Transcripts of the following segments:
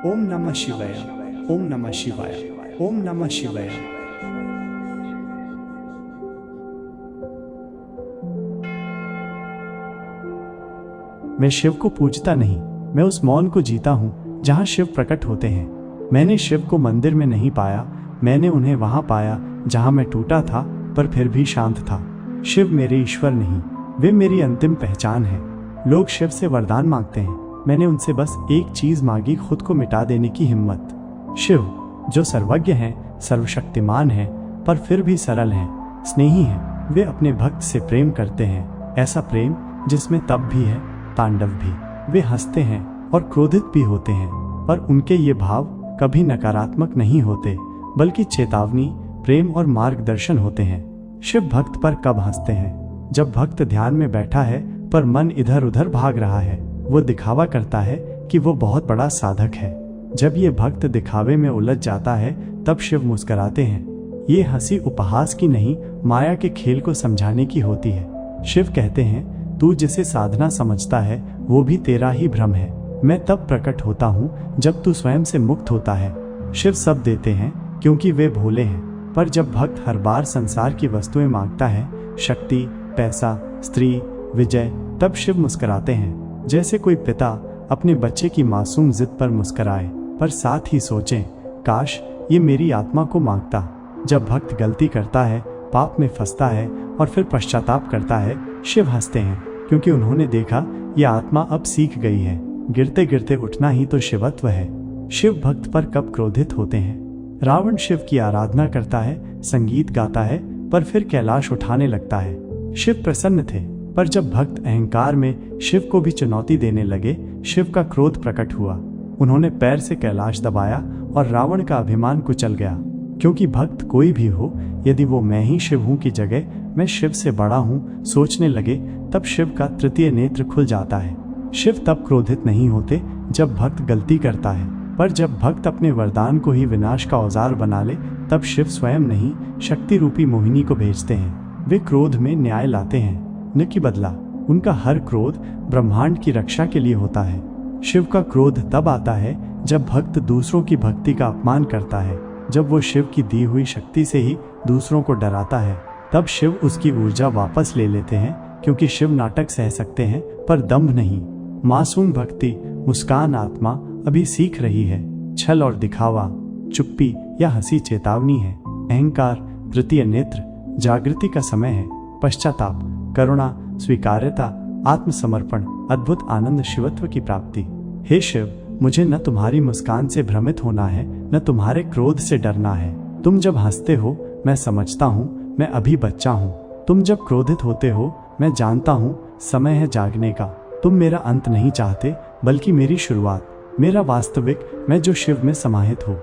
ओम नमः शिवाय। ओम नमः शिवाय। ओम नमः शिवाय। मैं शिव को पूजता नहीं, मैं उस मौन को जीता हूँ जहाँ शिव प्रकट होते हैं। मैंने शिव को मंदिर में नहीं पाया, मैंने उन्हें वहाँ पाया जहाँ मैं टूटा था पर फिर भी शांत था। शिव मेरे ईश्वर नहीं, वे मेरी अंतिम पहचान है। लोग शिव से वरदान मांगते हैं, मैंने उनसे बस एक चीज मांगी, खुद को मिटा देने की हिम्मत। शिव जो सर्वज्ञ हैं, सर्वशक्तिमान हैं, पर फिर भी सरल हैं, स्नेही हैं। वे अपने भक्त से प्रेम करते हैं, ऐसा प्रेम जिसमें तप भी है, तांडव भी। वे हंसते हैं और क्रोधित भी होते हैं, पर उनके ये भाव कभी नकारात्मक नहीं होते, बल्कि चेतावनी, प्रेम और मार्गदर्शन होते हैं। शिव भक्त पर कब हंसते हैं? जब भक्त ध्यान में बैठा है पर मन इधर उधर भाग रहा है। वो दिखावा करता है कि वो बहुत बड़ा साधक है। जब ये भक्त दिखावे में उलझ जाता है तब शिव मुस्कुराते हैं। ये हंसी उपहास की नहीं, माया के खेल को समझाने की होती है। शिव कहते हैं, तू जिसे साधना समझता है वो भी तेरा ही भ्रम है। मैं तब प्रकट होता हूँ जब तू स्वयं से मुक्त होता है। शिव सब देते हैं क्योंकि वे भोले हैं, पर जब भक्त हर बार संसार की वस्तुएं मांगता है, शक्ति, पैसा, स्त्री, विजय, तब शिव मुस्कुराते हैं। जैसे कोई पिता अपने बच्चे की मासूम जिद पर मुस्कुराए, पर साथ ही सोचें, काश ये मेरी आत्मा को मांगता। जब भक्त गलती करता है, पाप में फंसता है और फिर पश्चाताप करता है, शिव हंसते हैं क्योंकि उन्होंने देखा ये आत्मा अब सीख गई है, गिरते गिरते उठना ही तो शिवत्व है। शिव भक्त पर कब क्रोधित होते हैं? रावण शिव की आराधना करता है, संगीत गाता है, पर फिर कैलाश उठाने लगता है। शिव प्रसन्न थे, पर जब भक्त अहंकार में शिव को भी चुनौती देने लगे, शिव का क्रोध प्रकट हुआ। उन्होंने पैर से कैलाश दबाया और रावण का अभिमान कुचल गया। क्योंकि भक्त कोई भी हो, यदि वो मैं ही शिव हूँ की जगह मैं शिव से बड़ा हूँ सोचने लगे, तब शिव का तृतीय नेत्र खुल जाता है। शिव तब क्रोधित नहीं होते जब भक्त गलती करता है, पर जब भक्त अपने वरदान को ही विनाश का औजार बना ले, तब शिव स्वयं नहीं, शक्ति रूपी मोहिनी को भेजते हैं। वे क्रोध में न्याय लाते हैं, न कि बदला। उनका हर क्रोध ब्रह्मांड की रक्षा के लिए होता है। शिव का क्रोध तब आता है जब भक्त दूसरों की भक्ति का अपमान करता है। जब वो शिव की दी हुई शक्ति से ही दूसरों को डराता है, तब शिव उसकी ऊर्जा वापस ले लेते हैं, क्योंकि शिव नाटक सह सकते हैं पर दंभ नहीं। मासूम भक्ति, मुस्कान आत्मा अभी सीख रही है। छल और दिखावा, चुप्पी या हंसी चेतावनी है। अहंकार तृतीय नेत्र, जागृति का समय है। पश्चाताप, करुणा, स्वीकार्यता, आत्मसमर्पण, अद्भुत आनंद, शिवत्व की प्राप्ति। हे शिव, मुझे न तुम्हारी मुस्कान से भ्रमित होना है, न तुम्हारे क्रोध से डरना है। तुम जब हंसते हो मैं समझता हूँ मैं अभी बच्चा हूँ। तुम जब क्रोधित होते हो मैं जानता हूँ समय है जागने का। तुम मेरा अंत नहीं चाहते बल्कि मेरी शुरुआत, मेरा वास्तविक मैं जो शिव में समाहित हो।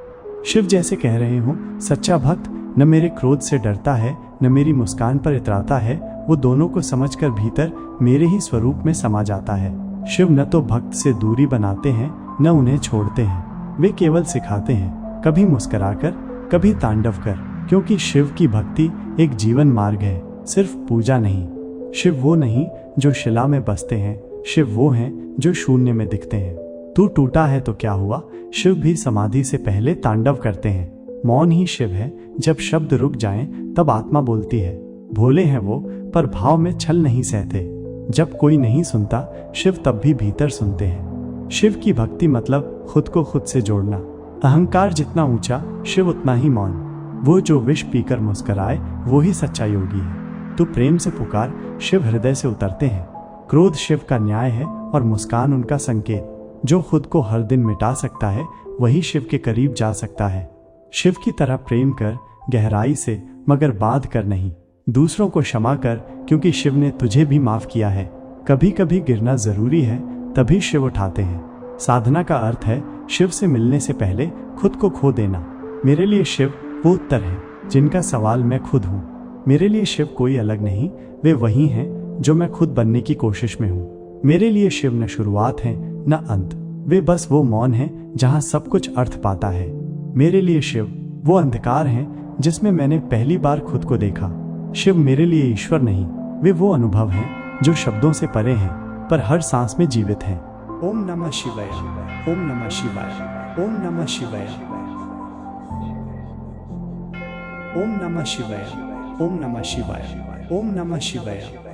शिव जैसे कह रहे हो, सच्चा भक्त न मेरे क्रोध से डरता है न मेरी मुस्कान पर इतराता है, वो दोनों को समझकर भीतर मेरे ही स्वरूप में समा जाता है। शिव न तो भक्त से दूरी बनाते हैं न उन्हें छोड़ते हैं, वे केवल सिखाते हैं, कभी मुस्कुराकर कभी तांडव कर। क्योंकि शिव की भक्ति एक जीवन मार्ग है, सिर्फ पूजा नहीं। शिव वो नहीं जो शिला में बसते हैं, शिव वो हैं जो शून्य में दिखते हैं। तू टूटा है तो क्या हुआ, शिव भी समाधि से पहले तांडव करते हैं। मौन ही शिव है, जब शब्द रुक जाएं तब आत्मा बोलती है। भोले हैं वो, पर भाव में छल नहीं सहते। जब कोई नहीं सुनता शिव तब भी भीतर सुनते हैं। शिव की भक्ति मतलब खुद को खुद से जोड़ना। अहंकार जितना ऊंचा शिव उतना ही मौन। वो जो विष पीकर मुस्कुराए वो ही सच्चा योगी है। तू प्रेम से पुकार, शिव हृदय से उतरते हैं। क्रोध शिव का न्याय है और मुस्कान उनका संकेत। जो खुद को हर दिन मिटा सकता है वही शिव के करीब जा सकता है। शिव की तरह प्रेम कर, गहराई से, मगर बांध कर नहीं। दूसरों को क्षमा कर, क्योंकि शिव ने तुझे भी माफ किया है। कभी कभी गिरना जरूरी है, तभी शिव उठाते हैं। साधना का अर्थ है शिव से मिलने से पहले खुद को खो देना। मेरे लिए शिव वो उत्तर है जिनका सवाल मैं खुद हूँ। मेरे लिए शिव कोई अलग नहीं, वे वही हैं जो मैं खुद बनने की कोशिश में हूँ। मेरे लिए शिव न शुरुआत है न अंत, वे बस वो मौन है जहाँ सब कुछ अर्थ पाता है। मेरे लिए शिव वो अंधकार है जिसमें मैंने पहली बार खुद को देखा। शिव मेरे लिए ईश्वर नहीं, वे वो अनुभव हैं जो शब्दों से परे हैं पर हर सांस में जीवित हैं। ओम नमः शिवाय, ओम नमः शिवाय, ओम नमः शिवाय, ओम नमः शिवाय, ओम नमः शिवाय, ओम नमः शिवाय।